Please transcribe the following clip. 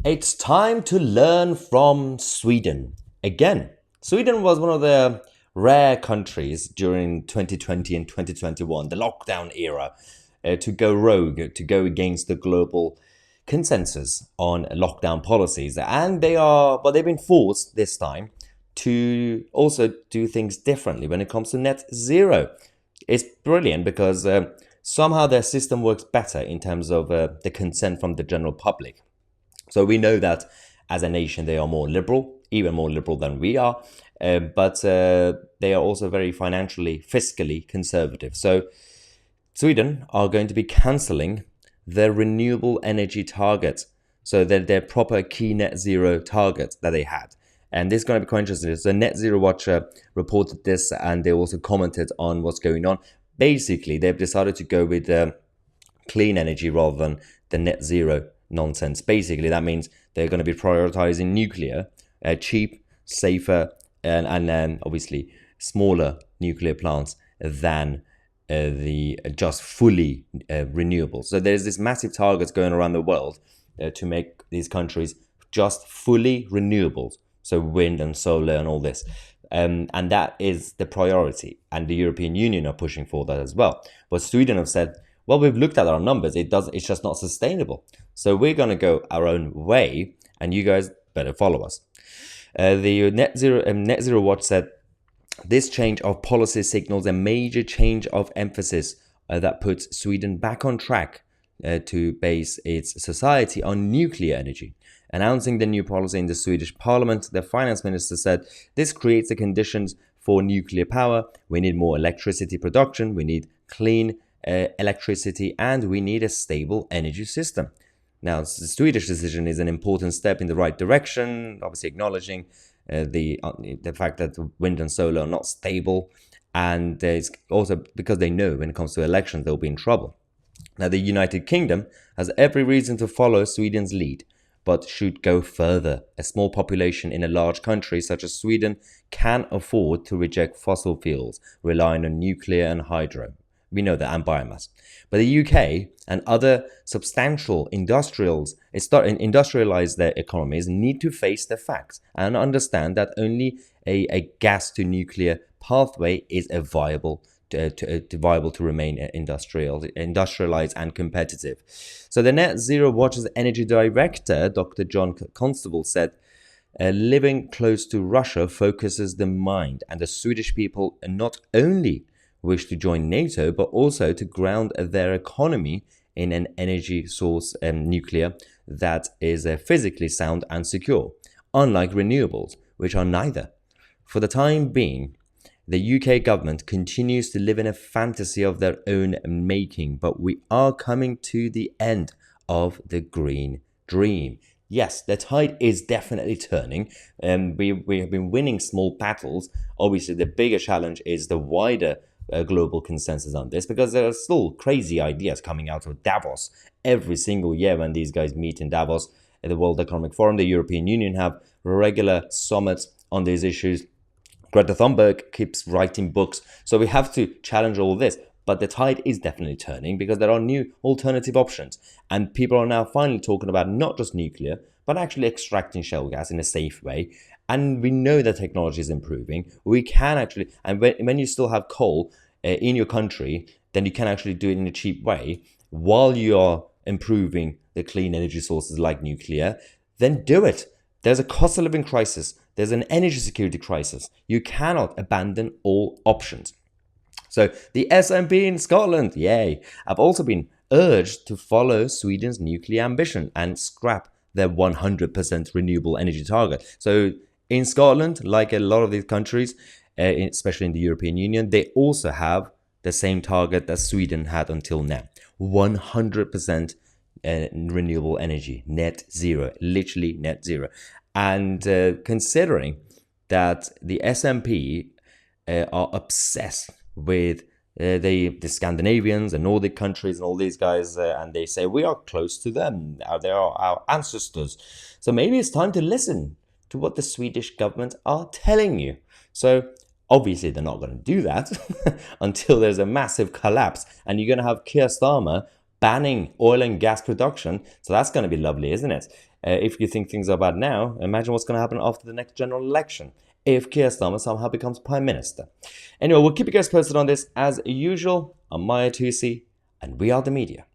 It's time to learn from Sweden. Again, Sweden was one of the rare countries during 2020 and 2021, the lockdown era, to go rogue, to go against the global consensus on lockdown policies. And they've been forced this time to also do things differently when it comes to net zero. It's brilliant because somehow their system works better in terms of the consent from the general public. So we know that as a nation, they are more liberal, even more liberal than we are, but they are also very financially, fiscally conservative. So Sweden are going to be cancelling their renewable energy targets, so their proper key net zero targets that they had. And this is going to be quite interesting. So Net Zero Watcher reported this, and they also commented on what's going on. Basically, they've decided to go with clean energy rather than the net zero nonsense. Basically, that means they're going to be prioritizing nuclear, cheap, safer, and obviously smaller nuclear plants than the just fully renewable. So there's this massive targets going around the world to make these countries just fully renewables. So wind and solar and all this. And that is the priority. And the European Union are pushing for that as well. But Sweden have said, well, we've looked at our numbers. It's just not sustainable. So we're going to go our own way, and you guys better follow us. The Net Zero Watch said this change of policy signals a major change of emphasis that puts Sweden back on track to base its society on nuclear energy. Announcing the new policy in the Swedish parliament, the finance minister said this creates the conditions for nuclear power. We need more electricity production, we need clean electricity, and we need a stable energy system. Now, the Swedish decision is an important step in the right direction, obviously acknowledging the fact that wind and solar are not stable, and it's also because they know when it comes to elections they'll be in trouble. Now, the United Kingdom has every reason to follow Sweden's lead, but should go further. A small population in a large country such as Sweden can afford to reject fossil fuels, relying on nuclear and hydro. We know that, and biomass. But the UK and other substantial industrialized their economies need to face the facts and understand that only a gas to nuclear pathway is viable to remain industrialized and competitive. So the Net Zero Watch's energy director, Dr. John Constable, said, living close to Russia focuses the mind, and the Swedish people not only wish to join NATO, but also to ground their economy in an energy source, nuclear, that is physically sound and secure, unlike renewables, which are neither. For the time being, the UK government continues to live in a fantasy of their own making, but we are coming to the end of the green dream. Yes, the tide is definitely turning, and we have been winning small battles. Obviously, the bigger challenge is the wider global consensus on this, because there are still crazy ideas coming out of Davos every single year when these guys meet in Davos at the World Economic Forum. The European Union have regular summits on these issues. Greta Thunberg keeps writing books. So we have to challenge all this. But the tide is definitely turning because there are new alternative options. And people are now finally talking about not just nuclear, but actually extracting shale gas in a safe way. And we know that technology is improving. We can actually, and when you still have coal in your country, then you can actually do it in a cheap way while you are improving the clean energy sources like nuclear. Then do it. There's a cost of living crisis. There's an energy security crisis. You cannot abandon all options. So the SNP in Scotland, yay, have also been urged to follow Sweden's nuclear ambition and scrap their 100% renewable energy target. So in Scotland, like a lot of these countries, especially in the European Union, they also have the same target that Sweden had until now. 100% renewable energy, net zero, literally net zero. And considering that the SNP are obsessed with the Scandinavians and Nordic countries and all these guys, and they say we are close to them, they are our ancestors. So maybe it's time to listen to what the Swedish government are telling you. So obviously they're not going to do that until there's a massive collapse, and you're going to have Keir Starmer banning oil and gas production. So that's going to be lovely, isn't it? If you think things are bad now, imagine what's going to happen after the next general election if Keir Starmer somehow becomes Prime Minister. Anyway, we'll keep you guys posted on this as usual. I'm Mahyar Tousi, and we are the media.